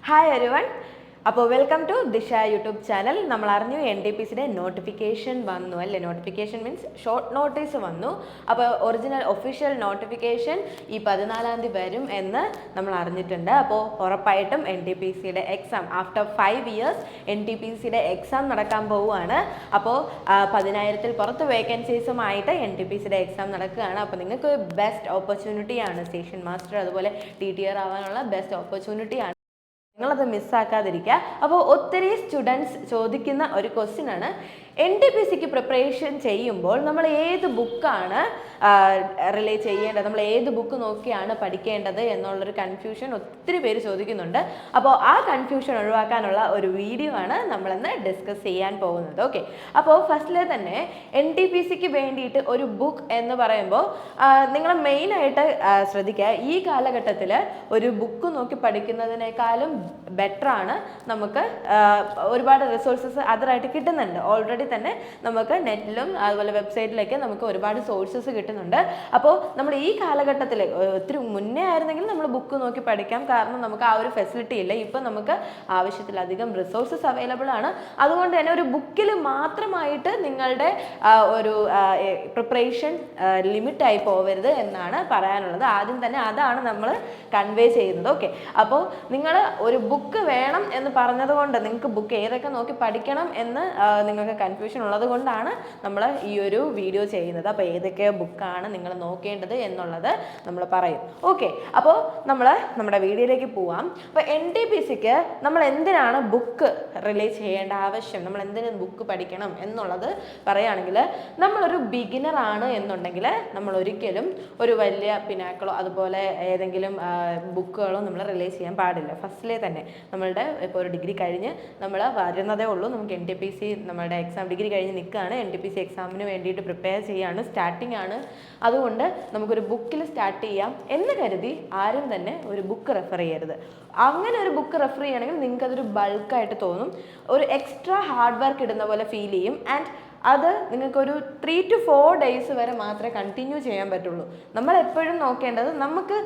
Hi everyone. അപ്പോൾ welcome to ദിശ YouTube channel. നമ്മൾ അറിഞ്ഞു NTPCയുടെ നോട്ടിഫിക്കേഷൻ വന്നു അല്ലേ. നോട്ടിഫിക്കേഷൻ മീൻസ് ഷോർട്ട് നോട്ടീസ് വന്നു. അപ്പോൾ ഒറിജിനൽ ഒഫീഷ്യൽ നോട്ടിഫിക്കേഷൻ ഈ 14-ാം തീയതി വരും എന്ന് നമ്മൾ അറിഞ്ഞിട്ടുണ്ട്. അപ്പോൾ ഉറപ്പായിട്ടും NTPCയുടെ എക്സാം ആഫ്റ്റർ 5 ഇയേഴ്സ് NTPCയുടെ എക്സാം നടക്കാൻ പോവുകയാണ്. അപ്പോൾ 10,000-ൽ പുറത്ത് വേക്കൻസീസുമായിട്ട് NTPCയുടെ എക്സാം നടക്കുകയാണ്. അപ്പോൾ നിങ്ങൾക്ക് ബെസ്റ്റ് ഓപ്പർച്യൂണിറ്റിയാണ് സ്റ്റേഷൻ മാസ്റ്റർ അതുപോലെ TTR ആവാനുള്ള ബെസ്റ്റ് ഓപ്പർച്യൂണിറ്റിയാണ്. നിങ്ങളത് മിസ്സാക്കാതിരിക്കുക. അപ്പോൾ ഒത്തിരി സ്റ്റുഡൻസ് ചോദിക്കുന്ന ഒരു ക്വസ്റ്റ്യൻ ആണ്, NTPCക്ക് പ്രിപ്പറേഷൻ ചെയ്യുമ്പോൾ നമ്മൾ ഏത് ബുക്കാണ് റിലേ ചെയ്യേണ്ടത്, നമ്മൾ ഏത് ബുക്ക് നോക്കിയാണ് പഠിക്കേണ്ടത് എന്നുള്ളൊരു കൺഫ്യൂഷൻ ഒത്തിരി പേര് ചോദിക്കുന്നുണ്ട്. അപ്പോൾ ആ കൺഫ്യൂഷൻ ഒഴിവാക്കാനുള്ള ഒരു വീഡിയോ ആണ് നമ്മളിന്ന് ഡിസ്കസ് ചെയ്യാൻ പോകുന്നത്. ഓക്കെ, അപ്പോൾ ഫസ്റ്റിലെ തന്നെ NTPCക്ക് വേണ്ടിയിട്ട് ഒരു ബുക്ക് എന്ന് പറയുമ്പോൾ നിങ്ങൾ മെയിനായിട്ട് ശ്രദ്ധിക്കുക, ഈ കാലഘട്ടത്തിൽ ഒരു ബുക്ക് നോക്കി പഠിക്കുന്നതിനേക്കാളും ബെറ്ററാണ് നമുക്ക് ഒരുപാട് റിസോഴ്സസ് അതറായിട്ട് കിട്ടുന്നുണ്ട്. ഓൾറെഡി തന്നെ നമുക്ക് നെറ്റിലും അതുപോലെ വെബ്സൈറ്റിലൊക്കെ നമുക്ക് ഒരുപാട് സോഴ്സസ് കിട്ടുന്നുണ്ട്. അപ്പോൾ നമ്മൾ ഈ കാലഘട്ടത്തിൽ ഒത്തിരി മുന്നേ ആയിരുന്നെങ്കിൽ നമ്മൾ ബുക്ക് നോക്കി പഠിക്കാം, കാരണം നമുക്ക് ആ ഒരു ഫെസിലിറ്റി ഇല്ല. ഇപ്പം നമുക്ക് ആവശ്യത്തിലധികം റിസോഴ്സസ് അവൈലബിൾ ആണ്. അതുകൊണ്ട് തന്നെ ഒരു ബുക്കിൽ മാത്രമായിട്ട് നിങ്ങളുടെ ഒരു പ്രിപ്പറേഷൻ ലിമിറ്റായി പോവരുത് എന്നാണ് പറയാനുള്ളത്. ആദ്യം തന്നെ അതാണ് നമ്മൾ കൺവേ ചെയ്യുന്നത്. ഓക്കെ, അപ്പോൾ നിങ്ങൾ ഒരു ബുക്ക് വേണം എന്ന് പറഞ്ഞതുകൊണ്ട് നിങ്ങൾക്ക് ബുക്ക് ഏതൊക്കെ നോക്കി പഠിക്കണം എന്ന് നിങ്ങൾക്ക് കൺഫ്യൂഷൻ ഉള്ളത് കൊണ്ടാണ് നമ്മൾ ഈ ഒരു വീഡിയോ ചെയ്യുന്നത്. അപ്പോൾ ഏതൊക്കെ ബുക്കാണ് നിങ്ങൾ നോക്കേണ്ടത് എന്നുള്ളത് നമ്മൾ പറയും. ഓക്കെ, അപ്പോൾ നമ്മൾ നമ്മുടെ വീഡിയോയിലേക്ക് പോവാം. അപ്പോൾ NTPCക്ക് നമ്മൾ എന്തിനാണ് ബുക്ക് റിലീസ് ചെയ്യേണ്ട ആവശ്യം, നമ്മൾ എന്തിനു ബുക്ക് പഠിക്കണം എന്നുള്ളത് പറയുകയാണെങ്കിൽ, നമ്മളൊരു ബിഗിനർ ആണ് എന്നുണ്ടെങ്കിൽ നമ്മൾ ഒരിക്കലും ഒരു വലിയ പിനാക്കളോ അതുപോലെ ഏതെങ്കിലും ബുക്കുകളോ നമ്മൾ റിലീസ് ചെയ്യാൻ പാടില്ല. ഫസ്റ്റിലെ തന്നെ നമ്മളുടെ ഇപ്പോൾ ഒരു ഡിഗ്രി കഴിഞ്ഞ് നമ്മൾ വരുന്നതേ ഉള്ളൂ, നമുക്ക് NTPC നമ്മളുടെ എക്സാം ഡിഗ്രി കഴിഞ്ഞ് നിൽക്കുകയാണ്, NTPC എക്സാമിന് വേണ്ടിയിട്ട് പ്രിപ്പയർ ചെയ്യുകയാണ്, സ്റ്റാർട്ടിംഗ് ആണ്. അതുകൊണ്ട് നമുക്കൊരു ബുക്കിൽ സ്റ്റാർട്ട് ചെയ്യാം എന്ന് കരുതി ആരും തന്നെ ഒരു ബുക്ക് റെഫർ ചെയ്യരുത്. അങ്ങനെ ഒരു ബുക്ക് റെഫർ ചെയ്യുകയാണെങ്കിൽ നിങ്ങൾക്ക് അതൊരു ബൾക്കായിട്ട് തോന്നും, ഒരു എക്സ്ട്രാ ഹാർഡ് വർക്ക് ഇടുന്ന പോലെ ഫീൽ ചെയ്യും. ആൻഡ് അത് നിങ്ങൾക്കൊരു 3 to 4 ഡേയ്സ് വരെ മാത്രമേ കണ്ടിന്യൂ ചെയ്യാൻ പറ്റുള്ളൂ. നമ്മൾ എപ്പോഴും നോക്കേണ്ടത് നമുക്ക്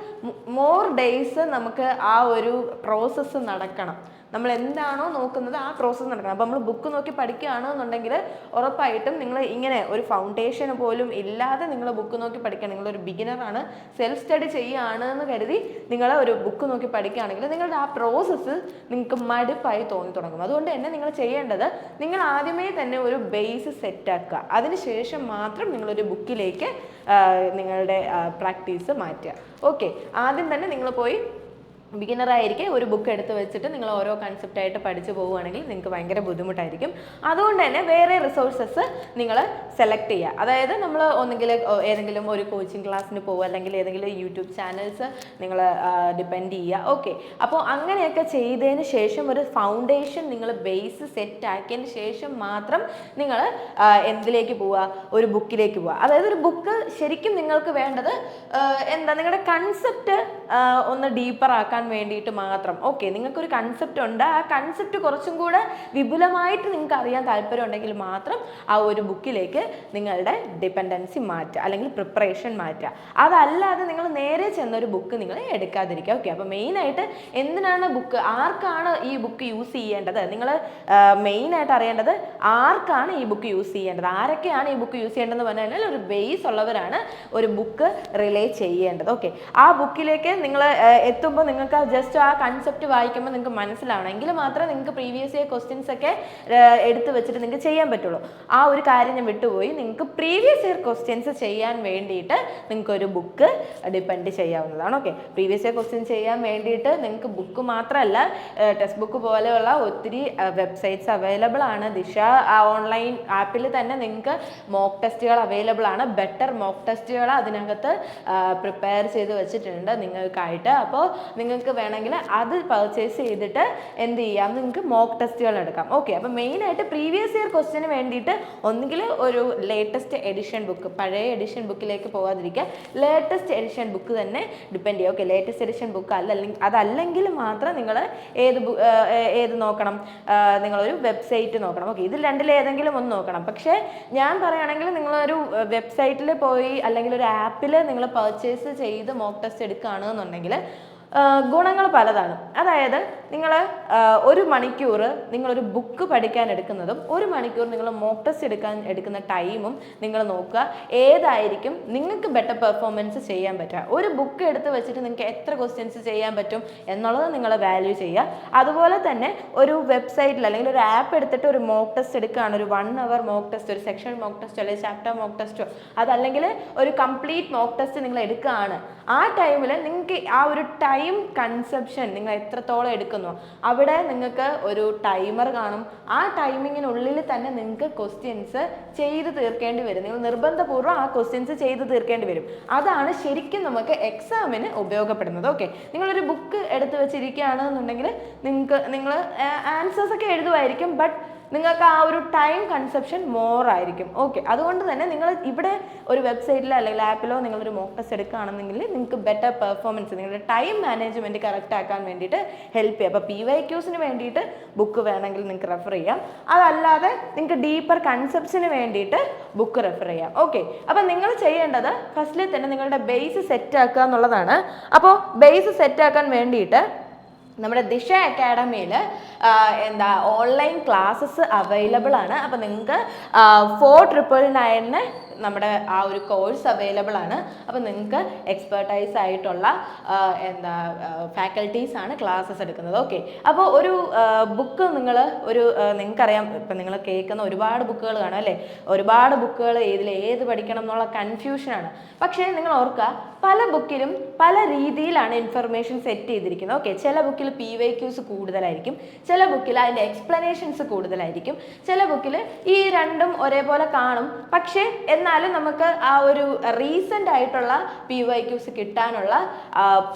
മോർ ഡേയ്സ് നമുക്ക് ആ ഒരു പ്രോസസ്സ് നടക്കണം. നമ്മൾ എന്താണോ നോക്കുന്നത് ആ പ്രോസസ്സ് നടക്കണം. അപ്പോൾ നമ്മൾ ബുക്ക് നോക്കി പഠിക്കുകയാണെന്നുണ്ടെങ്കിൽ ഉറപ്പായിട്ടും നിങ്ങൾ ഇങ്ങനെ ഒരു ഫൗണ്ടേഷൻ പോലും ഇല്ലാതെ നിങ്ങൾ ബുക്ക് നോക്കി പഠിക്കുക, നിങ്ങളൊരു ബിഗിനറാണ്, സെൽഫ് സ്റ്റഡി ചെയ്യുകയാണ് എന്ന് കരുതി നിങ്ങൾ ഒരു ബുക്ക് നോക്കി പഠിക്കുകയാണെങ്കിൽ നിങ്ങളുടെ ആ പ്രോസസ്സ് നിങ്ങൾക്ക് മടുപ്പായി തോന്നി തുടങ്ങും. അതുകൊണ്ട് തന്നെ നിങ്ങൾ ചെയ്യേണ്ടത്, നിങ്ങൾ ആദ്യമേ തന്നെ ഒരു ബേസ് സെറ്റാക്കുക, അതിനുശേഷം മാത്രം നിങ്ങളൊരു ബുക്കിലേക്ക് നിങ്ങളുടെ പ്രാക്ടീസ് മാറ്റുക. ഓക്കെ, ആദ്യം തന്നെ നിങ്ങൾ പോയി ബിഗിനറായിരിക്കും ഒരു ബുക്ക് എടുത്ത് വെച്ചിട്ട് നിങ്ങൾ ഓരോ കൺസെപ്റ്റായിട്ട് പഠിച്ചു പോവുകയാണെങ്കിൽ നിങ്ങൾക്ക് ഭയങ്കര ബുദ്ധിമുട്ടായിരിക്കും. അതുകൊണ്ട് തന്നെ വേറെ റിസോഴ്സസ് നിങ്ങൾ സെലക്ട് ചെയ്യുക. അതായത് നമ്മൾ ഒന്നുകിൽ ഏതെങ്കിലും ഒരു കോച്ചിങ് ക്ലാസ്സിന് പോകുക, അല്ലെങ്കിൽ ഏതെങ്കിലും യൂട്യൂബ് ചാനൽസ് നിങ്ങൾ ഡിപ്പെൻഡ് ചെയ്യുക. ഓക്കെ, അപ്പോൾ അങ്ങനെയൊക്കെ ചെയ്തതിന് ശേഷം ഒരു ഫൗണ്ടേഷൻ നിങ്ങൾ ബേസ് സെറ്റ് ആക്കിയതിന് ശേഷം മാത്രം നിങ്ങൾ എന്തിലേക്ക് പോവുക, ഒരു ബുക്കിലേക്ക് പോവുക. അതായത് ഒരു ബുക്ക് ശരിക്കും നിങ്ങൾക്ക് വേണ്ടത് എന്താ, നിങ്ങളുടെ കൺസെപ്റ്റ് ഒന്ന് ഡീപ്പർ ആക്കാൻ വേണ്ടിയിട്ട് മാത്രം. ഓക്കെ, നിങ്ങൾക്കൊരു കൺസെപ്റ്റ് ഉണ്ട്, ആ കൺസെപ്റ്റ് കുറച്ചും കൂടെ വിപുലമായിട്ട് നിങ്ങൾക്ക് അറിയാൻ താല്പര്യം ഉണ്ടെങ്കിൽ മാത്രം ആ ഒരു ബുക്കിലേക്ക് നിങ്ങളുടെ ഡിപ്പെൻഡൻസി മാറ്റുക, അല്ലെങ്കിൽ പ്രിപ്പറേഷൻ മാറ്റുക. അതല്ലാതെ നിങ്ങൾ നേരെ ചെന്നൊരു ബുക്ക് നിങ്ങൾ എടുക്കാതിരിക്കുക. ഓക്കെ, അപ്പോൾ മെയിനായിട്ട് എന്തിനാണ് ബുക്ക്, ആർക്കാണ് ഈ ബുക്ക് യൂസ് ചെയ്യേണ്ടത്, നിങ്ങൾ മെയിനായിട്ട് അറിയേണ്ടത് ആർക്കാണ് ഈ ബുക്ക് യൂസ് ചെയ്യേണ്ടത്, ആരൊക്കെയാണ് ഈ ബുക്ക് യൂസ് ചെയ്യേണ്ടതെന്ന് പറഞ്ഞു കഴിഞ്ഞാൽ ഒരു ബേസ് ഉള്ളവരാണ് ഒരു ബുക്ക് റിലേ ചെയ്യേണ്ടത്. ഓക്കെ, ആ ബുക്കിലേക്ക് നിങ്ങൾ എത്തുമ്പോൾ നിങ്ങൾക്ക് ജസ്റ്റ് ആ കൺസെപ്റ്റ് വായിക്കുമ്പോൾ നിങ്ങൾക്ക് മനസ്സിലാവണം, എങ്കിൽ മാത്രമേ നിങ്ങൾക്ക് പ്രീവിയസ് ഇയർ ക്വസ്റ്റ്യൻസ് ഒക്കെ എടുത്ത് വെച്ചിട്ട് നിങ്ങൾക്ക് ചെയ്യാൻ പറ്റുള്ളൂ. ആ ഒരു കാര്യം ഞാൻ വിട്ടുപോയി. നിങ്ങൾക്ക് പ്രീവിയസ് ഇയർ ക്വസ്റ്റ്യൻസ് ചെയ്യാൻ വേണ്ടിയിട്ട് നിങ്ങൾക്ക് ഒരു ബുക്ക് ഡിപ്പെൻഡ് ചെയ്യാവുന്നതാണ്. ഓക്കെ, പ്രീവിയസ് ഇയർ ക്വസ്റ്റ്യൻ ചെയ്യാൻ വേണ്ടിയിട്ട് നിങ്ങൾക്ക് ബുക്ക് മാത്രമല്ല, ടെക്സ്റ്റ് ബുക്ക് പോലെയുള്ള ഒത്തിരി വെബ്സൈറ്റ്സ് അവൈലബിൾ ആണ്. ദിശ ഓൺലൈൻ ആപ്പിൽ തന്നെ നിങ്ങൾക്ക് മോക്ക് ടെസ്റ്റുകൾ അവൈലബിൾ ആണ്. ബെറ്റർ മോക്ക് ടെസ്റ്റുകൾ അതിനകത്ത് പ്രിപ്പയർ ചെയ്ത് വെച്ചിട്ടുണ്ട് നിങ്ങൾക്കായിട്ട്. അപ്പോൾ നിങ്ങൾക്ക് വേണമെങ്കിൽ അത് പർച്ചേസ് ചെയ്തിട്ട് എന്ത് ചെയ്യാം, നിങ്ങൾക്ക് മോക്ക് ടെസ്റ്റുകൾ എടുക്കാം. ഓക്കെ, അപ്പോൾ മെയിനായിട്ട് പ്രീവിയസ് ഇയർ ക്വസ്റ്റ്യന് വേണ്ടിയിട്ട് ഒന്നുകിൽ ഒരു ലേറ്റസ്റ്റ് എഡിഷൻ ബുക്ക്, പഴയ എഡിഷൻ ബുക്കിലേക്ക് പോകാതിരിക്കുക, ലേറ്റസ്റ്റ് എഡിഷൻ ബുക്ക് തന്നെ ഡിപ്പെൻഡ് ചെയ്യുക. ഓക്കെ, ലേറ്റസ്റ്റ് എഡിഷൻ ബുക്ക് അതല്ലെങ്കിൽ മാത്രം നിങ്ങൾ ഏത് നോക്കണം, നിങ്ങളൊരു വെബ്സൈറ്റ് നോക്കണം. ഓക്കെ, ഇതിൽ രണ്ടിലേതെങ്കിലും ഒന്ന് നോക്കണം. പക്ഷേ ഞാൻ പറയുകയാണെങ്കിൽ നിങ്ങളൊരു വെബ്സൈറ്റിൽ പോയി അല്ലെങ്കിൽ ഒരു ആപ്പിൽ നിങ്ങൾ പർച്ചേസ് ചെയ്ത് മോക്ക് ടെസ്റ്റ് എടുക്കുകയാണെന്നുണ്ടെങ്കിൽ ഗുണങ്ങൾ പലതാണ്. അതായത് നിങ്ങൾ 1 മണിക്കൂർ നിങ്ങളൊരു ബുക്ക് പഠിക്കാൻ എടുക്കുന്നതും 1 മണിക്കൂർ നിങ്ങൾ മോക്ക് ടെസ്റ്റ് എടുക്കുന്ന ടൈമും നിങ്ങൾ നോക്കുക, ഏതായിരിക്കും നിങ്ങൾക്ക് ബെറ്റർ പെർഫോമൻസ് ചെയ്യാൻ പറ്റുക. ഒരു ബുക്ക് എടുത്ത് വെച്ചിട്ട് നിങ്ങൾക്ക് എത്ര ക്വസ്റ്റ്യൻസ് ചെയ്യാൻ പറ്റും എന്നുള്ളത് നിങ്ങൾ വാല്യൂ ചെയ്യുക. അതുപോലെ തന്നെ ഒരു വെബ്സൈറ്റിൽ അല്ലെങ്കിൽ ഒരു ആപ്പ് എടുത്തിട്ട് ഒരു മോക്ക് ടെസ്റ്റ് എടുക്കുകയാണ്, ഒരു 1 hour മോക്ക് ടെസ്റ്റ്, ഒരു സെക്ഷൻ മോക്ക് ടെസ്റ്റോ അല്ലെങ്കിൽ ചാപ്റ്റർ മോക്ക് ടെസ്റ്റോ, അതല്ലെങ്കിൽ ഒരു കംപ്ലീറ്റ് മോക്ക് ടെസ്റ്റ് നിങ്ങൾ എടുക്കുകയാണ്, ആ ടൈമിൽ നിങ്ങൾക്ക് ആ ഒരു ടൈം കൺസെപ്ഷൻ നിങ്ങൾ എത്രത്തോളം എടുക്കുന്നു അവിടെ നിങ്ങൾക്ക് ഒരു ടൈമർ കാണും. ആ ടൈമിങ്ങിനുള്ളിൽ തന്നെ നിങ്ങൾക്ക് ക്വസ്റ്റ്യൻസ് ചെയ്ത് തീർക്കേണ്ടി വരും. നിങ്ങൾ നിർബന്ധപൂർവ്വം ആ ക്വസ്റ്റ്യൻസ് ചെയ്ത് തീർക്കേണ്ടി വരും. അതാണ് ശരിക്കും നമുക്ക് എക്സാമിന് ഉപയോഗപ്പെടുന്നത്. ഓക്കെ, നിങ്ങളൊരു ബുക്ക് എടുത്ത് വെച്ചിരിക്കുകയാണെന്നുണ്ടെങ്കിൽ നിങ്ങൾ ആൻസേഴ്സ് ഒക്കെ എഴുതുമായിരിക്കും, ബട്ട് നിങ്ങൾക്ക് ആ ഒരു ടൈം കൺസെപ്ഷൻ മോർ ആയിരിക്കും. ഓക്കെ, അതുകൊണ്ട് തന്നെ നിങ്ങൾ ഇവിടെ ഒരു വെബ്സൈറ്റിലോ അല്ലെങ്കിൽ ആപ്പിലോ നിങ്ങളൊരു മോക്ക് ടെസ്റ്റ് എടുക്കുകയാണെന്നെങ്കിൽ നിങ്ങൾക്ക് ബെറ്റർ പെർഫോമൻസ്, നിങ്ങളുടെ ടൈം മാനേജ്മെൻറ്റ് കറക്റ്റ് ആക്കാൻ വേണ്ടിയിട്ട് ഹെൽപ്പ് ചെയ്യും. അപ്പോൾ PYQസിന് വേണ്ടിയിട്ട് ബുക്ക് വേണമെങ്കിൽ നിങ്ങൾക്ക് റെഫർ ചെയ്യാം, അതല്ലാതെ നിങ്ങൾക്ക് ഡീപ്പർ കൺസെപ്റ്റ്സിന് വേണ്ടിയിട്ട് ബുക്ക് റെഫർ ചെയ്യാം. ഓക്കെ, അപ്പോൾ നിങ്ങൾ ചെയ്യേണ്ടത് ഫസ്റ്റിൽ തന്നെ നിങ്ങളുടെ ബേസ് സെറ്റ് ആക്കുക എന്നുള്ളതാണ്. അപ്പോൾ ബേസ് സെറ്റ് ആക്കാൻ വേണ്ടിയിട്ട് നമ്മുടെ ദിശ അക്കാഡമിയിൽ ഓൺലൈൻ ക്ലാസ്സസ് അവൈലബിൾ ആണ്. അപ്പോൾ നിങ്ങൾക്ക് 4999 നമ്മുടെ ആ ഒരു കോഴ്സ് അവൈലബിൾ ആണ്. അപ്പോൾ നിങ്ങൾക്ക് എക്സ്പെർട്ടൈസ് ആയിട്ടുള്ള ഫാക്കൽറ്റീസ് ആണ് ക്ലാസ്സസ് എടുക്കുന്നത്. ഓക്കെ, അപ്പോൾ ഒരു ബുക്ക് നിങ്ങൾക്കറിയാം, ഇപ്പം നിങ്ങൾ കേൾക്കുന്ന ഒരുപാട് ബുക്കുകൾ കാണും അല്ലേ, ഒരുപാട് ബുക്കുകൾ ഏത് പഠിക്കണം എന്നുള്ള കൺഫ്യൂഷനാണ്. പക്ഷേ നിങ്ങൾ ഓർക്കുക, പല ബുക്കിലും പല രീതിയിലാണ് ഇൻഫർമേഷൻ സെറ്റ് ചെയ്തിരിക്കുന്നത്. ഓക്കെ, ചില ബുക്കിൽ PYQs കൂടുതലായിരിക്കും, ചില ബുക്കിൽ അതിൻ്റെ എക്സ്പ്ലനേഷൻസ് കൂടുതലായിരിക്കും, ചില ബുക്കിൽ ഈ രണ്ടും ഒരേപോലെ കാണും. പക്ഷേ എന്നാലും നമുക്ക് ആ ഒരു റീസെൻ്റ് ആയിട്ടുള്ള PYQs കിട്ടാനുള്ള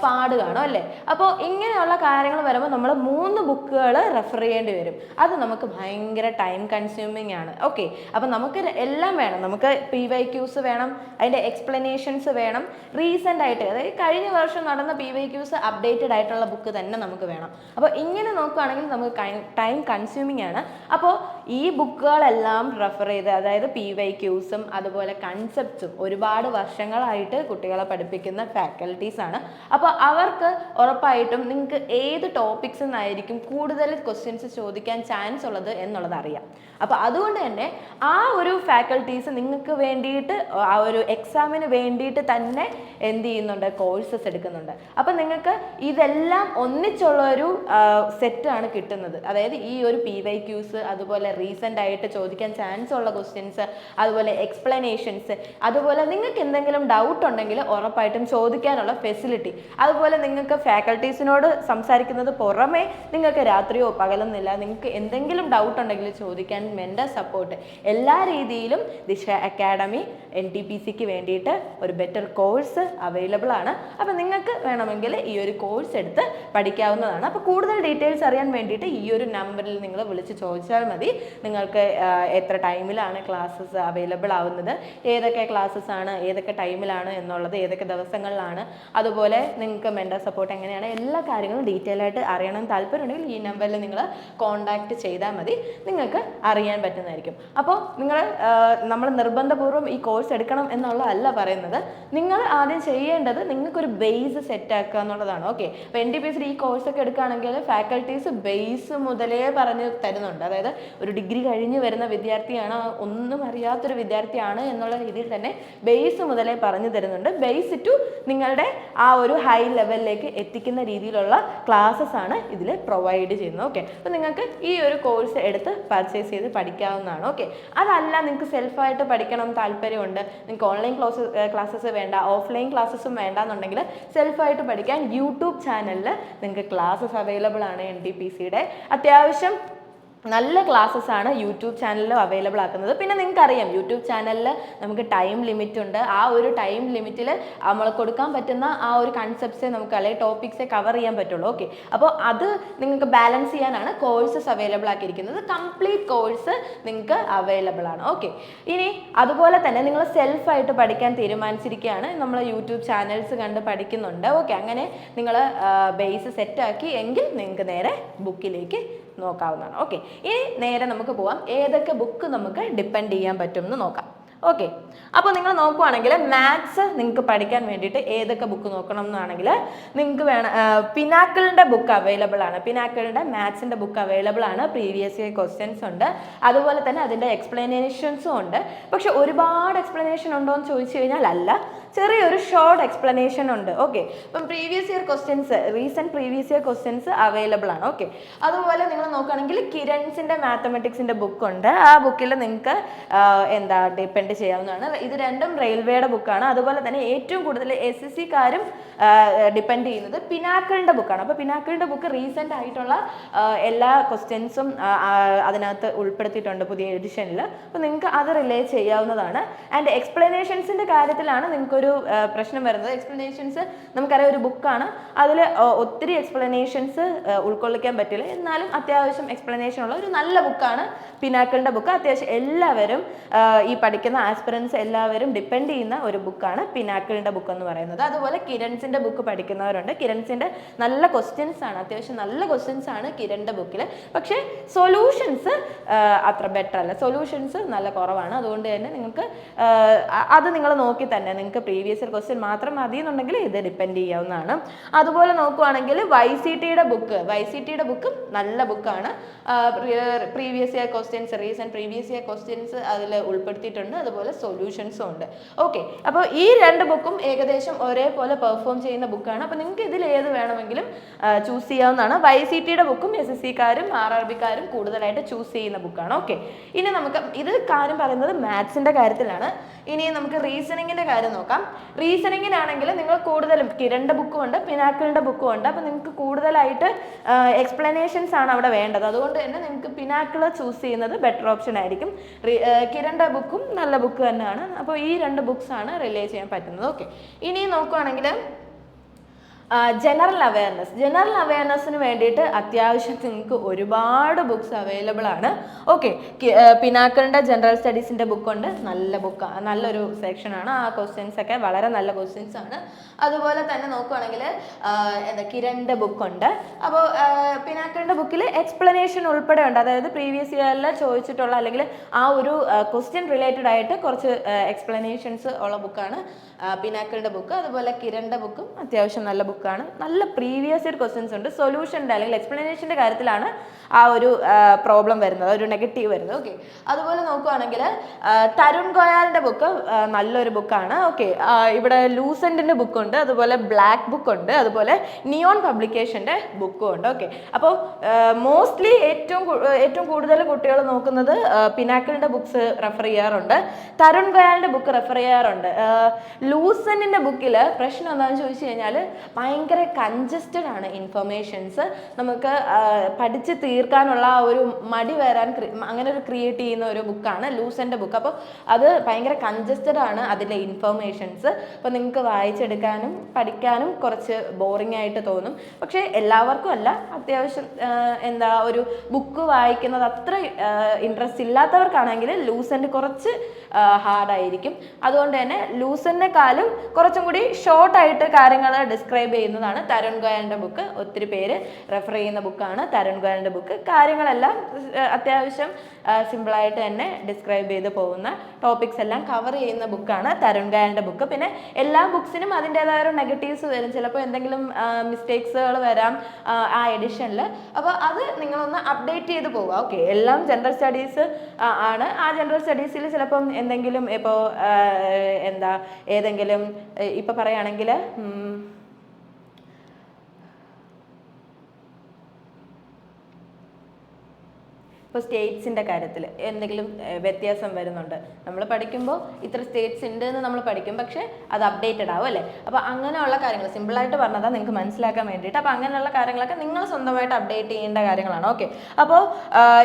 പാട് കാണും അല്ലേ. അപ്പോൾ ഇങ്ങനെയുള്ള കാര്യങ്ങൾ വരുമ്പോൾ നമ്മൾ 3 ബുക്കുകൾ റെഫർ ചെയ്യേണ്ടി വരും. അത് നമുക്ക് ഭയങ്കര ടൈം കൺസ്യൂമിങ് ആണ്. ഓക്കെ, അപ്പോൾ നമുക്ക് എല്ലാം വേണം, നമുക്ക് PYQs വേണം, അതിൻ്റെ എക്സ്പ്ലനേഷൻസ് വേണം, റീസെൻ്റ് ആയിട്ട് അതായത് കഴിഞ്ഞ വർഷം നടന്ന PYQs അപ്ഡേറ്റഡ് ആയിട്ടുള്ള ബുക്ക് തന്നെ നമുക്ക് വേണം. അപ്പോൾ ഇങ്ങനെ നോക്കുകയാണെങ്കിൽ നമുക്ക് ടൈം കൺസ്യൂമിങ് ആണ്. അപ്പോൾ ഈ ബുക്കുകളെല്ലാം റെഫർ ചെയ്ത്, അതായത് PYQസും അതുപോലെ കൺസെപ്റ്റ്സും ഒരുപാട് വർഷങ്ങളായിട്ട് കുട്ടികളെ പഠിപ്പിക്കുന്ന ഫാക്കൽറ്റീസ് ആണ്. അപ്പോൾ അവർക്ക് ഉറപ്പായിട്ടും നിങ്ങൾക്ക് ഏത് ടോപ്പിക്സ് നിന്നായിരിക്കും കൂടുതൽ ക്വസ്റ്റ്യൻസ് ചോദിക്കാൻ ചാൻസ് ഉള്ളത് എന്നുള്ളത് അറിയാം. അപ്പോൾ അതുകൊണ്ട് തന്നെ ആ ഒരു ഫാക്കൽറ്റീസ് നിങ്ങൾക്ക് വേണ്ടിയിട്ട് ആ ഒരു എക്സാമിന് വേണ്ടിയിട്ട് തന്നെ എന്ത് ചെയ്യുന്നുണ്ട്, കോഴ്സസ് എടുക്കുന്നുണ്ട്. അപ്പം നിങ്ങൾക്ക് ഇതെല്ലാം ഒന്നിച്ചുള്ള ഒരു സെറ്റാണ് കിട്ടുന്നത്. അതായത് ഈ ഒരു PYQs, അതുപോലെ റീസെൻ്റ് ആയിട്ട് ചോദിക്കാൻ ചാൻസ് ഉള്ള ക്വസ്റ്റ്യൻസ്, അതുപോലെ എക്സ്പ്ലനേഷൻസ്, അതുപോലെ നിങ്ങൾക്ക് എന്തെങ്കിലും ഡൗട്ട് ഉണ്ടെങ്കിൽ ഉറപ്പായിട്ടും ചോദിക്കാനുള്ള ഫെസിലിറ്റി, അതുപോലെ നിങ്ങൾക്ക് ഫാക്കൽറ്റീസിനോട് സംസാരിക്കുന്നത് പുറമേ നിങ്ങൾക്ക് രാത്രിയോ പകലൊന്നുമില്ല, നിങ്ങൾക്ക് എന്തെങ്കിലും ഡൗട്ട് ഉണ്ടെങ്കിൽ ചോദിക്കാൻ മെൻ്റർ സപ്പോർട്ട്, എല്ലാ രീതിയിലും ദിശ അക്കാഡമി NTPCക്ക് വേണ്ടിയിട്ട് ഒരു ബെറ്റർ കോഴ്സ് അവൈലബിൾ ആണ്. അപ്പോൾ നിങ്ങൾക്ക് വേണമെങ്കിൽ ഈ ഒരു കോഴ്സ് എടുത്ത് പഠിക്കാവുന്നതാണ്. അപ്പോൾ കൂടുതൽ ഡീറ്റെയിൽസ് അറിയാൻ വേണ്ടിയിട്ട് ഈ ഒരു നമ്പറിൽ നിങ്ങൾ വിളിച്ച് ചോദിച്ചാൽ മതി. നിങ്ങൾക്ക് എത്ര ടൈമിലാണ് ക്ലാസ്സസ് അവൈലബിൾ ആവുന്നത്, ഏതൊക്കെ ക്ലാസ്സസ് ആണ്, ഏതൊക്കെ ടൈമിലാണ് എന്നുള്ളത്, ഏതൊക്കെ ദിവസങ്ങളിലാണ്, അതുപോലെ നിങ്ങൾക്ക് മെൻ്റർ സപ്പോർട്ട് എങ്ങനെയാണ്, എല്ലാ കാര്യങ്ങളും ഡീറ്റെയിൽ ആയിട്ട് അറിയണം താല്പര്യമുണ്ടെങ്കിൽ ഈ നമ്പറിൽ നിങ്ങൾ കോൺടാക്റ്റ് ചെയ്താൽ മതി, നിങ്ങൾക്ക് അറിയാൻ പറ്റുന്നതായിരിക്കും. അപ്പോൾ നമ്മൾ നിർബന്ധപൂർവ്വം ഈ കോഴ്സ് എടുക്കണം എന്നുള്ളതല്ല പറയുന്നത്. നിങ്ങൾ ആദ്യം ചെയ്യേണ്ടത് നിങ്ങൾക്കൊരു ബേസ് സെറ്റ് ആക്കുക എന്നുള്ളതാണ്. ഓക്കെ, അപ്പോൾ NTPC ഈ കോഴ്സൊക്കെ എടുക്കുകയാണെങ്കിൽ ഫാക്കൽറ്റീസ് ബേസ് മുതലേ പറഞ്ഞു തരുന്നുണ്ട്. അതായത് ഒരു ഡിഗ്രി കഴിഞ്ഞ് വരുന്ന വിദ്യാർത്ഥിയാണ്, ഒന്നും അറിയാത്തൊരു വിദ്യാർത്ഥിയാണ് എന്നുള്ള രീതിയിൽ തന്നെ ബേസ് മുതലേ പറഞ്ഞു തരുന്നുണ്ട്. ബേസ് ടു നിങ്ങളുടെ ആ ഒരു ഹൈ ലെവലിലേക്ക് എത്തിക്കുന്ന രീതിയിലുള്ള ക്ലാസ്സസ് ആണ് ഇതിൽ പ്രൊവൈഡ് ചെയ്യുന്നത്. ഓക്കെ, അപ്പോൾ നിങ്ങൾക്ക് ഈ ഒരു കോഴ്സ് എടുത്ത് പർച്ചേസ് ചെയ്ത് പഠിക്കാവുന്നതാണ്. ഓക്കെ, അതല്ല നിങ്ങൾക്ക് സെൽഫായിട്ട് പഠിക്കണം താല്പര്യമുണ്ട്, നിങ്ങൾക്ക് ഓൺലൈൻ ക്ലാസ്സസ് വേണ്ട, ഓഫ്ലൈൻ ക്ലാസ്സസും വേണ്ടാന്നുണ്ടെങ്കിൽ സെൽഫായിട്ട് പഠിക്കാൻ യൂട്യൂബ് ചാനലിൽ നിങ്ങൾക്ക് ക്ലാസ്സസ് അവൈലബിൾ ആണ്. NTPCയുടെ അത്യാവശ്യം നല്ല ക്ലാസ്സസ് ആണ് യൂട്യൂബ് ചാനലിൽ അവൈലബിൾ ആക്കുന്നത്. പിന്നെ നിങ്ങൾക്കറിയാം യൂട്യൂബ് ചാനലിൽ നമുക്ക് ടൈം ലിമിറ്റ് ഉണ്ട്. ആ ഒരു ടൈം ലിമിറ്റിൽ നമ്മൾ കൊടുക്കാൻ പറ്റുന്ന ആ ഒരു കൺസെപ്റ്റ്സേ നമുക്ക് അല്ലെങ്കിൽ ടോപ്പിക്സേ കവർ ചെയ്യാൻ പറ്റുള്ളൂ. ഓക്കെ, അപ്പോൾ അത് നിങ്ങൾക്ക് ബാലൻസ് ചെയ്യാനാണ് കോഴ്സസ് അവൈലബിൾ ആക്കിയിരിക്കുന്നത്. കംപ്ലീറ്റ് കോഴ്സ് നിങ്ങൾക്ക് അവൈലബിൾ ആണ്. ഓക്കെ, ഇനി അതുപോലെ തന്നെ നിങ്ങൾ സെൽഫായിട്ട് പഠിക്കാൻ തീരുമാനിച്ചിരിക്കുകയാണ്, നമ്മൾ യൂട്യൂബ് ചാനൽസ് കണ്ട് പഠിക്കുന്നുണ്ട്. ഓക്കെ, അങ്ങനെ നിങ്ങൾ ബേസ് സെറ്റാക്കി എങ്കിൽ നിങ്ങൾക്ക് നേരെ ബുക്കിലേക്ക് നോക്കാവുന്നതാണ്. ഓക്കെ, ഇനി നേരെ നമുക്ക് പോവാം, ഏതൊക്കെ ബുക്ക് നമുക്ക് ഡിപ്പെൻഡ് ചെയ്യാൻ പറ്റും എന്ന് നോക്കാം. ഓക്കെ, അപ്പോൾ നിങ്ങൾ നോക്കുവാണെങ്കിൽ മാത്സ് നിങ്ങൾക്ക് പഠിക്കാൻ വേണ്ടിയിട്ട് ഏതൊക്കെ ബുക്ക് നോക്കണം എന്നാണെങ്കിൽ നിങ്ങൾക്ക് വേണം പിനാക്കിളിൻ്റെ ബുക്ക് അവൈലബിൾ ആണ്. പിനാക്കിളിൻ്റെ മാത്സിൻ്റെ ബുക്ക് അവൈലബിൾ ആണ്. പ്രീവിയസ് ഇയർ ക്വസ്റ്റ്യൻസ് ഉണ്ട്, അതുപോലെ തന്നെ അതിൻ്റെ എക്സ്പ്ലനേഷൻസും ഉണ്ട്. പക്ഷെ ഒരുപാട് എക്സ്പ്ലനേഷൻ ഉണ്ടോ എന്ന് ചോദിച്ചു കഴിഞ്ഞാൽ അല്ല, ചെറിയൊരു ഷോർട്ട് എക്സ്പ്ലനേഷൻ ഉണ്ട്. ഓക്കെ, അപ്പം previous year questions, recent previous year questions available ആണ്. ഓക്കെ, അതുപോലെ നിങ്ങൾ നോക്കുകയാണെങ്കിൽ കിരൺസിൻ്റെ മാത്തമെറ്റിക്സിൻ്റെ ബുക്ക് ഉണ്ട്. ആ ബുക്കിൽ നിങ്ങൾക്ക് എന്താ ഡിപ്പെൻഡ് ചെയ്യാവുന്നതാണ്. ഇത് രണ്ടും റെയിൽവേയുടെ ബുക്കാണ്. അതുപോലെ തന്നെ ഏറ്റവും കൂടുതൽ SSCക്കാരും ഡിപ്പെൻഡ് ചെയ്യുന്നത് പിനാക്കിളിൻ്റെ ബുക്കാണ്. അപ്പോൾ പിനാക്കിളിൻ്റെ ബുക്ക് റീസെൻ്റ് ആയിട്ടുള്ള എല്ലാ ക്വസ്റ്റ്യൻസും അതിനകത്ത് ഉൾപ്പെടുത്തിയിട്ടുണ്ട് പുതിയ എഡിഷനിൽ. അപ്പോൾ നിങ്ങൾക്ക് അത് റിലേ ചെയ്യാവുന്നതാണ്. ആൻഡ് എക്സ്പ്ലനേഷൻസിൻ്റെ കാര്യത്തിലാണ് നിങ്ങൾക്കൊരു പ്രശ്നം വരുന്നത്. എക്സ്പ്ലനേഷൻസ് നമുക്കറിയാം ഒരു ബുക്കാണ്, അതിൽ ഒത്തിരി എക്സ്പ്ലനേഷൻസ് ഉൾക്കൊള്ളിക്കാൻ പറ്റില്ല. എന്നാലും അത്യാവശ്യം എക്സ്പ്ലനേഷൻ ഉള്ള ഒരു നല്ല ബുക്കാണ് പിനാക്കിളിൻ്റെ ബുക്ക്. അത്യാവശ്യം എല്ലാവരും ഈ പഠിക്കുന്ന ആസ്പിറൻസ് എല്ലാവരും ഡിപ്പെൻഡ് ചെയ്യുന്ന ഒരു ബുക്കാണ് പിനാക്കിളിൻ്റെ ബുക്ക് എന്ന് പറയുന്നത്. അതുപോലെ കിരൺസിൻ്റെ ബുക്ക് പഠിക്കുന്നവരുണ്ട്. കിരൺസിൻ്റെ നല്ല ക്വസ്റ്റ്യൻസ് ആണ്, അത്യാവശ്യം നല്ല ക്വസ്റ്റ്യൻസ് ആണ് കിരണിൻ്റെ ബുക്കിൽ. പക്ഷേ സൊല്യൂഷൻസ് അത്ര ബെറ്റർ അല്ല, സൊല്യൂഷൻസ് നല്ല കുറവാണ്. അതുകൊണ്ട് തന്നെ നിങ്ങൾക്ക് അത് നിങ്ങൾ നോക്കി തന്നെ നിങ്ങൾക്ക് പ്രീവിയസ് ഇയർ ക്വസ്റ്റ്യൻ മാത്രം മതി എന്നുണ്ടെങ്കിൽ ഇത് ഡിപ്പെൻഡ് ചെയ്യാവുന്നതാണ്. അതുപോലെ നോക്കുവാണെങ്കിൽ YCTയുടെ ബുക്കും നല്ല ബുക്കാണ്. Previous year questions, recent previous year questions അതിൽ ഉൾപ്പെടുത്തിയിട്ടുണ്ട്. അതുപോലെ സൊല്യൂഷൻസും ഉണ്ട്. ഓക്കെ, അപ്പോൾ ഈ രണ്ട് ബുക്കും ഏകദേശം ഒരേപോലെ പെർഫോം ചെയ്യുന്ന ബുക്കാണ്. അപ്പോൾ നിങ്ങൾക്ക് ഇതിൽ ഏത് വേണമെങ്കിലും ചൂസ് ചെയ്യാവുന്നതാണ്. YCTയുടെ ബുക്കും SSCക്കാരും RRBക്കാരും കൂടുതലായിട്ട് ചൂസ് ചെയ്യുന്ന ബുക്കാണ്. ഓക്കെ, ഇനി നമുക്ക് ഇത് കാര്യം പറയുന്നത് മാത്സിൻ്റെ കാര്യത്തിലാണ്. ഇനി നമുക്ക് റീസണിങ്ങിൻ്റെ കാര്യം നോക്കാം. റീസണിങ്ങിനാണെങ്കിൽ നിങ്ങൾ കൂടുതലും കിരണിൻ്റെ ബുക്കും ഉണ്ട്, പിനാക്കിളിൻ്റെ ബുക്കും ഉണ്ട്. അപ്പോൾ നിങ്ങൾക്ക് കൂടുതലായിട്ട് എക്സ്പ്ലനേഷൻസ് ആണ് അവിടെ വേണ്ടത്. അതുകൊണ്ട് തന്നെ നിങ്ങൾക്ക് പിനാക്കിൾ ചൂസ് ചെയ്യുന്നത് ബെറ്റർ ഓപ്ഷൻ ആയിരിക്കും. കിരണിൻ്റെ ബുക്കും നല്ല ബുക്ക് തന്നെയാണ്. അപ്പോൾ ഈ രണ്ട് ബുക്സ് ആണ് റിലേ ചെയ്യാൻ പറ്റുന്നത്. ഓക്കെ, ഇനി നോക്കുകയാണെങ്കിൽ ജനറൽ അവയർനെസ്സിന് വേണ്ടിയിട്ട് അത്യാവശ്യം നിങ്ങൾക്ക് ഒരുപാട് ബുക്സ് അവൈലബിൾ ആണ്. ഓക്കെ, പിനാക്കിളിൻ്റെ ജനറൽ സ്റ്റഡീസിൻ്റെ ബുക്കുണ്ട്, നല്ലൊരു സെക്ഷനാണ്. ആ ക്വസ്റ്റ്യൻസ് ഒക്കെ വളരെ നല്ല ക്വസ്റ്റ്യൻസ് ആണ്. അതുപോലെ തന്നെ നോക്കുകയാണെങ്കിൽ കിരണിൻ്റെ ബുക്കുണ്ട്. അപ്പോൾ പിനാക്കിളിൻ്റെ ബുക്കിൽ എക്സ്പ്ലനേഷൻ ഉൾപ്പെടെ ഉണ്ട്. അതായത് പ്രീവിയസ് ഇയറിൽ ചോദിച്ചിട്ടുള്ള അല്ലെങ്കിൽ ആ ഒരു ക്വസ്റ്റ്യൻ റിലേറ്റഡ് ആയിട്ട് കുറച്ച് എക്സ്പ്ലനേഷൻസ് ഉള്ള ബുക്കാണ് പിനാക്കിളിൻ്റെ ബുക്ക്. അതുപോലെ കിരണിൻ്റെ ബുക്കും അത്യാവശ്യം നല്ല ബുക്കാണ്. നല്ല പ്രീവിയസ് ഇയർ ക്വസ്റ്റ്യൻസ് ഉണ്ട്. സൊല്യൂഷൻ്റെ അല്ലെങ്കിൽ എക്സ്പ്ലനേഷൻ്റെ കാര്യത്തിലാണ് ആ ഒരു പ്രോബ്ലം വരുന്നത്, ഒരു നെഗറ്റീവ് വരുന്നത്. ഓക്കെ, അതുപോലെ നോക്കുകയാണെങ്കിൽ തരുൺ ഗോയാലിൻ്റെ ബുക്ക് നല്ലൊരു ബുക്കാണ്. ഓക്കെ, ഇവിടെ ലൂസൻറ്റിൻ്റെ ബുക്കുണ്ട്, അതുപോലെ ബ്ലാക്ക് ബുക്കുണ്ട്, അതുപോലെ നിയോൺ പബ്ലിക്കേഷൻ്റെ ബുക്കും ഉണ്ട്. ഓക്കെ, അപ്പോൾ മോസ്റ്റ്ലി ഏറ്റവും കൂടുതൽ കുട്ടികൾ നോക്കുന്നത് പിനാക്കിളിൻ്റെ ബുക്സ് റെഫർ ചെയ്യാറുണ്ട്, തരുൺ ഗോയാലിൻ്റെ ബുക്ക് റെഫർ ചെയ്യാറുണ്ട്. ലൂസൻറ്റിൻ്റെ ബുക്കിൽ പ്രശ്നം എന്താണെന്ന് ചോദിച്ചു കഴിഞ്ഞാൽ ഭയങ്കര കൺജസ്റ്റഡ് ആണ് ഇൻഫർമേഷൻസ്. നമുക്ക് പഠിച്ച് തീർക്കാനുള്ള ഒരു മടി വരാൻ അങ്ങനെ ഒരു ക്രിയേറ്റ് ചെയ്യുന്ന ഒരു ബുക്കാണ് ലൂസൻ്റെ ബുക്ക്. അപ്പോൾ അത് ഭയങ്കര കൺജസ്റ്റഡ് ആണ് അതിലെ ഇൻഫർമേഷൻസ്. അപ്പോൾ നിങ്ങൾക്ക് വായിച്ചെടുക്കാനും പഠിക്കാനും കുറച്ച് ബോറിംഗ് ആയിട്ട് തോന്നും. പക്ഷേ എല്ലാവർക്കും അല്ല, അത്യാവശ്യം ഒരു ബുക്ക് വായിക്കുന്നത് അത്ര ഇൻട്രസ്റ്റ് ഇല്ലാത്തവർക്കാണെങ്കിൽ ലൂസൻ്റ് കുറച്ച് ഹാർഡായിരിക്കും. അതുകൊണ്ട് തന്നെ ലൂസൻ്റെക്കാളും കുറച്ചും കൂടി ഷോർട്ടായിട്ട് കാര്യങ്ങൾ ഡിസ്ക്രൈബ് ചെയ്യുന്നതാണ് തരുൺ ഗോയാലിൻ്റെ ബുക്ക്. ഒത്തിരി പേര് റെഫർ ചെയ്യുന്ന ബുക്കാണ് തരുൺ ഗോയാലിൻ്റെ ബുക്ക്. കാര്യങ്ങളെല്ലാം അത്യാവശ്യം സിമ്പിളായിട്ട് തന്നെ ഡിസ്ക്രൈബ് ചെയ്ത് പോകുന്ന ടോപ്പിക്സ് എല്ലാം കവർ ചെയ്യുന്ന ബുക്കാണ് തരുൺ ഗോയാലിൻ്റെ ബുക്ക്. പിന്നെ എല്ലാ ബുക്സിനും അതിൻ്റേതായ ഒരു നെഗറ്റീവ്സ് വരും, ചിലപ്പോൾ എന്തെങ്കിലും മിസ്റ്റേക്സുകൾ വരാം ആ എഡിഷനിൽ. അപ്പോൾ അത് നിങ്ങളൊന്ന് അപ്ഡേറ്റ് ചെയ്ത് പോവുക. ഓക്കെ, എല്ലാം ജനറൽ സ്റ്റഡീസ് ആണ്. ആ ജനറൽ സ്റ്റഡീസിൽ ചിലപ്പം എന്തെങ്കിലും ഇപ്പോൾ ഏതെങ്കിലും ഇപ്പം പറയുകയാണെങ്കിൽ ഇപ്പോൾ സ്റ്റേറ്റ്സിൻ്റെ കാര്യത്തിൽ എന്തെങ്കിലും വ്യത്യാസം വരുന്നുണ്ട്. നമ്മൾ പഠിക്കുമ്പോൾ ഇത്ര സ്റ്റേറ്റ്സ് ഉണ്ട് എന്ന് നമ്മൾ പഠിക്കും, പക്ഷേ അത് അപ്ഡേറ്റഡ് ആവും അല്ലേ. അപ്പോൾ അങ്ങനെയുള്ള കാര്യങ്ങൾ സിമ്പിളായിട്ട് പറഞ്ഞതാണ് നിങ്ങൾക്ക് മനസ്സിലാക്കാൻ വേണ്ടിയിട്ട്. അപ്പോൾ അങ്ങനെയുള്ള കാര്യങ്ങളൊക്കെ നിങ്ങൾ സ്വന്തമായിട്ട് അപ്ഡേറ്റ് ചെയ്യേണ്ട കാര്യങ്ങളാണ്. ഓക്കെ, അപ്പോൾ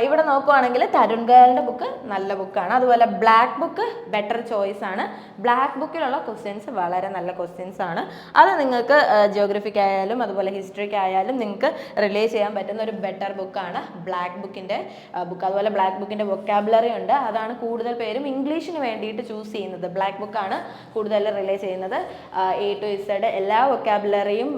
ഇവിടെ നോക്കുവാണെങ്കിൽ തരുൺ ഗോയാലിൻ്റെ ബുക്ക് നല്ല ബുക്കാണ്. അതുപോലെ ബ്ലാക്ക് ബുക്ക് ബെറ്റർ ചോയ്സ് ആണ്. ബ്ലാക്ക് ബുക്കിലുള്ള ക്വസ്റ്റ്യൻസ് വളരെ നല്ല ക്വസ്റ്റ്യൻസ് ആണ്. അത് നിങ്ങൾക്ക് ജിയോഗ്രഫിക്ക് ആയാലും അതുപോലെ ഹിസ്റ്ററിക്ക് ആയാലും നിങ്ങൾക്ക് റിലേ ചെയ്യാൻ പറ്റുന്ന ഒരു ബെറ്റർ ബുക്കാണ് ബ്ലാക്ക് ബുക്കിൻ്റെ ബുക്ക്. അതുപോലെ ബ്ലാക്ക് ബുക്കിൻ്റെ വൊക്കാബുലറി ഉണ്ട്, അതാണ് കൂടുതൽ പേരും ഇംഗ്ലീഷിന് വേണ്ടിയിട്ട് ചൂസ് ചെയ്യുന്നത്. ബ്ലാക്ക് ബുക്കാണ് കൂടുതൽ റിലേ ചെയ്യുന്നത്. A to Z എല്ലാ വൊക്കാബുലറിയും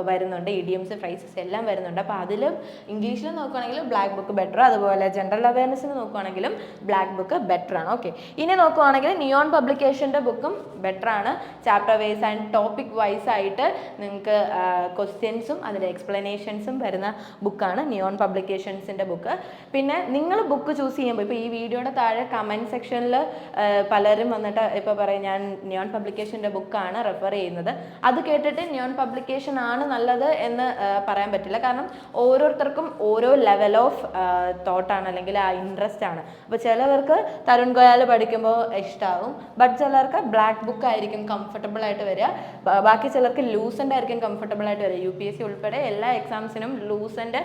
വരുന്നുണ്ട്, ഇഡിയംസ് ഫ്രൈസസ് എല്ലാം വരുന്നുണ്ട്. അപ്പോൾ അതിലും ഇംഗ്ലീഷിൽ നോക്കുകയാണെങ്കിൽ ബ്ലാക്ക് ബുക്ക് ബെറ്റർ, അതുപോലെ ജനറൽ അവയർനെസ്സിന് നോക്കുകയാണെങ്കിലും ബ്ലാക്ക് ബുക്ക് ബെറ്റർ ആണ്. ഓക്കെ, ഇനി നോക്കുകയാണെങ്കിൽ നിയോൺ പബ്ലിക്കേഷൻ്റെ ബുക്കും ബെറ്റർ ആണ്. Chapter wise and topic wise ആയിട്ട് നിങ്ങൾക്ക് ക്വസ്റ്റ്യൻസും അതിൻ്റെ എക്സ്പ്ലനേഷൻസും വരുന്ന ബുക്കാണ് നിയോൺ പബ്ലിക്കേഷൻസിൻ്റെ ബുക്ക്. പിന്നെ നിങ്ങൾ ബുക്ക് ചൂസ് ചെയ്യുമ്പോൾ ഇപ്പോൾ ഈ വീഡിയോയുടെ താഴെ കമൻറ്റ് സെക്ഷനിൽ പലരും വന്നിട്ട് ഇപ്പോൾ പറയും ഞാൻ നിയോൺ പബ്ലിക്കേഷൻ്റെ ബുക്കാണ് റെഫർ ചെയ്യുന്നത്. അത് കേട്ടിട്ട് നിയോൺ പബ്ലിക്കേഷൻ ആണ് നല്ലത് എന്ന് പറയാൻ പറ്റില്ല. കാരണം ഓരോരുത്തർക്കും ഓരോ ലെവൽ ഓഫ് തോട്ടാണ്, അല്ലെങ്കിൽ ആ ഇൻട്രസ്റ്റ് ആണ്. അപ്പോൾ ചിലവർക്ക് തരുൺ ഗോയാൽ പഠിക്കുമ്പോൾ ഇഷ്ടമാകും, ബട്ട് ചിലർക്ക് ബ്ലാക്ക് ബുക്ക് ആയിരിക്കും കംഫർട്ടബിൾ ആയിട്ട് വരിക, ബാക്കി ചിലർക്ക് ലൂസൻ്റ് ആയിരിക്കും കംഫർട്ടബിൾ ആയിട്ട് വരിക. UPSC ഉൾപ്പെടെ എല്ലാ എക്സാംസിനും ലൂസൻ്റ്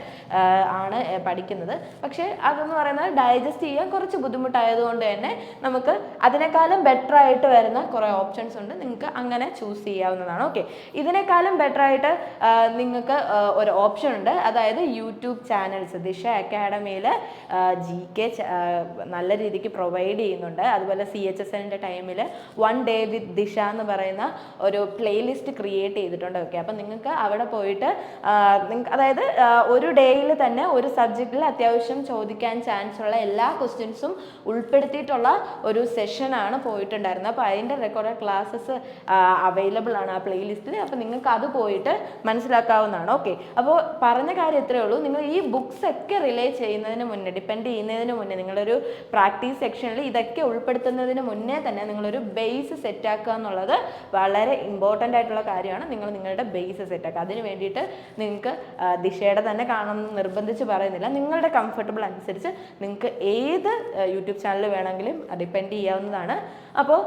ആണ് പഠിക്കുന്നത്. പക്ഷേ അതെന്ന് പറയുന്നത് ഡൈജസ്റ്റ് ചെയ്യാൻ കുറച്ച് ബുദ്ധിമുട്ടായതുകൊണ്ട് തന്നെ നമുക്ക് അതിനേക്കാളും ബെറ്റർ ആയിട്ട് വരുന്ന കുറേ ഓപ്ഷൻസ് ഉണ്ട്, നിങ്ങൾക്ക് അങ്ങനെ ചൂസ് ചെയ്യാവുന്നതാണ്. ഓക്കെ, ഇതിനേക്കാളും ബെറ്റർ ആയിട്ട് നിങ്ങൾക്ക് ഒരു ഓപ്ഷൻ ഉണ്ട്, അതായത് യൂട്യൂബ് ചാനൽസ്. ദിശ അക്കാഡമിയിൽ GK നല്ല രീതിക്ക് പ്രൊവൈഡ് ചെയ്യുന്നുണ്ട്. അതുപോലെ CHSLൻ്റെ ടൈമിൽ 1 day with ദിശ എന്ന് പറയുന്ന ഒരു പ്ലേലിസ്റ്റ് ക്രിയേറ്റ് ചെയ്തിട്ടുണ്ട്. ഓക്കെ, അപ്പം നിങ്ങൾക്ക് അവിടെ പോയിട്ട് അതായത് ഒരു ഡേയിൽ തന്നെ ഒരു സബ്ജക്റ്റിൽ അത്യാവശ്യം ചോദിക്കാൻ ചാൻസ് ഉള്ള എല്ലാ ക്വസ്റ്റ്യൻസും ഉൾപ്പെടുത്തിയിട്ടുള്ള ഒരു സെഷനാണ് പോയിട്ടുണ്ടായിരുന്നത്. അപ്പോൾ അതിൻ്റെ റെക്കോർഡ് ക്ലാസ്സസ് അവൈലബിൾ ആണ് ആ പ്ലേലിസ്റ്റിൽ. അപ്പോൾ നിങ്ങൾക്ക് അത് പോയിട്ട് മനസ്സിലാക്കാവുന്നതാണ്. ഓക്കെ, അപ്പോൾ പറഞ്ഞ കാര്യം ഇത്രയേ ഉള്ളൂ. നിങ്ങൾ ഈ ബുക്സ് ഒക്കെ റിലേ ചെയ്യുന്നതിന് മുന്നേ, ഡിപ്പെൻഡ് ചെയ്യുന്നതിന് മുന്നേ, നിങ്ങളൊരു പ്രാക്ടീസ് സെക്ഷനിൽ ഇതൊക്കെ ഉൾപ്പെടുത്തുന്നതിന് മുന്നേ തന്നെ നിങ്ങളൊരു ബേസ് സെറ്റാക്കുക എന്നുള്ളത് വളരെ ഇമ്പോർട്ടൻ്റ് ആയിട്ടുള്ള കാര്യമാണ്. നിങ്ങൾ നിങ്ങളുടെ ബേസ് സെറ്റാക്കുക. അതിന് വേണ്ടിയിട്ട് നിങ്ങൾക്ക് ദിശയുടെ തന്നെ കാണണമെന്ന് നിർബന്ധിച്ച് പറയുന്നില്ല, നിങ്ങളുടെ കംഫർട്ടബിൾ അനുസരിച്ച് നിങ്ങൾക്ക് ഏത് യൂട്യൂബ് ചാനൽ വേണമെങ്കിലും ഡിപ്പെൻഡ് ചെയ്യാവുന്നതാണ്. അപ്പോൾ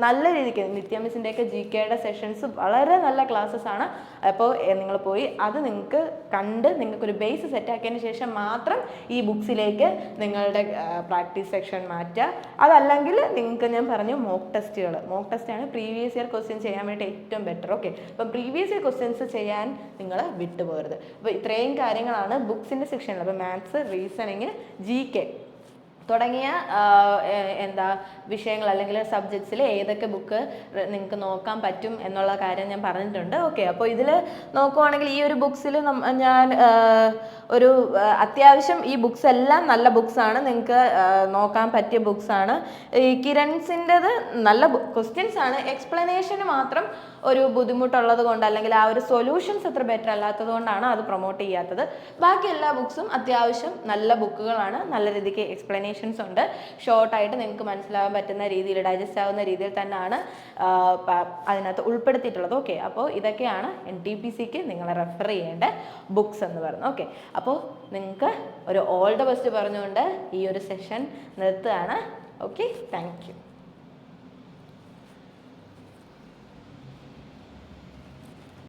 നല്ല രീതിക്ക് നിത്യ മിസ്സിൻ്റെയൊക്കെ GKയുടെ സെഷൻസ് വളരെ നല്ല ക്ലാസ്സസ് ആണ്. അപ്പോൾ നിങ്ങൾ പോയി അത് നിങ്ങൾക്ക് കണ്ട് നിങ്ങൾക്കൊരു ബേസ് സെറ്റാക്കിയതിന് ശേഷം മാത്രം ഈ ബുക്സിലേക്ക് നിങ്ങളുടെ പ്രാക്ടീസ് സെക്ഷൻ മാറ്റുക. അതല്ലെങ്കിൽ നിങ്ങൾക്ക് ഞാൻ പറഞ്ഞു മോക്ക് ടെസ്റ്റാണ് പ്രീവിയസ് ഇയർ ക്വസ്റ്റ്യൻ ചെയ്യാൻ വേണ്ടി ഏറ്റവും ബെറ്റർ. ഓക്കെ, അപ്പം പ്രീവിയസ് ഇയർ ക്വസ്റ്റ്യൻസ് ചെയ്യാൻ നിങ്ങൾ വിട്ടുപോകരുത്. അപ്പോൾ ഇത്രയും കാര്യങ്ങളാണ് ബുക്സിൻ്റെ സെക്ഷനിൽ. അപ്പോൾ മാത്സ്, റീസണിങ്, GK തുടങ്ങിയ വിഷയങ്ങൾ അല്ലെങ്കിൽ സബ്ജക്ട്സിൽ ഏതൊക്കെ ബുക്ക് നിങ്ങൾക്ക് നോക്കാൻ പറ്റും എന്നുള്ള കാര്യം ഞാൻ പറഞ്ഞിട്ടുണ്ട്. ഓക്കെ, അപ്പോൾ ഇതിൽ നോക്കുവാണെങ്കിൽ ഈ ഒരു ബുക്സിൽ ഞാൻ ഒരു അത്യാവശ്യം ഈ ബുക്സ് എല്ലാം നല്ല ബുക്സാണ്, നിങ്ങൾക്ക് നോക്കാൻ പറ്റിയ ബുക്സാണ്. ഈ കിരൺസിൻ്റെത് നല്ല ക്വസ്റ്റ്യൻസ് ആണ്, എക്സ്പ്ലനേഷന് മാത്രം ഒരു ബുദ്ധിമുട്ടുള്ളത് കൊണ്ട് അല്ലെങ്കിൽ ആ ഒരു സൊല്യൂഷൻസ് അത്ര ബെറ്റർ അല്ലാത്തത് കൊണ്ടാണ് അത് പ്രൊമോട്ട് ചെയ്യാത്തത്. ബാക്കി എല്ലാ ബുക്സും അത്യാവശ്യം നല്ല ബുക്കുകളാണ്, നല്ല രീതിക്ക് എക്സ്പ്ലനേഷൻസ് ഉണ്ട്, ഷോർട്ടായിട്ട് നിങ്ങൾക്ക് മനസ്സിലാവാൻ പറ്റുന്ന രീതിയിൽ, ഡൈജസ്റ്റ് ആവുന്ന രീതിയിൽ തന്നെയാണ് അതിനകത്ത് ഉൾപ്പെടുത്തിയിട്ടുള്ളത്. ഓക്കെ, അപ്പോൾ ഇതൊക്കെയാണ് NTPCക്ക് നിങ്ങൾ റെഫർ ചെയ്യേണ്ട ബുക്സ് എന്ന് പറയുന്നത്. ഓക്കെ, അപ്പോൾ നിങ്ങൾക്ക് ഒരു ഓൾ ദ ബെസ്റ്റ് പറഞ്ഞുകൊണ്ട് ഈ ഒരു സെഷൻ നിർത്തുകയാണ്. Okay, thank you.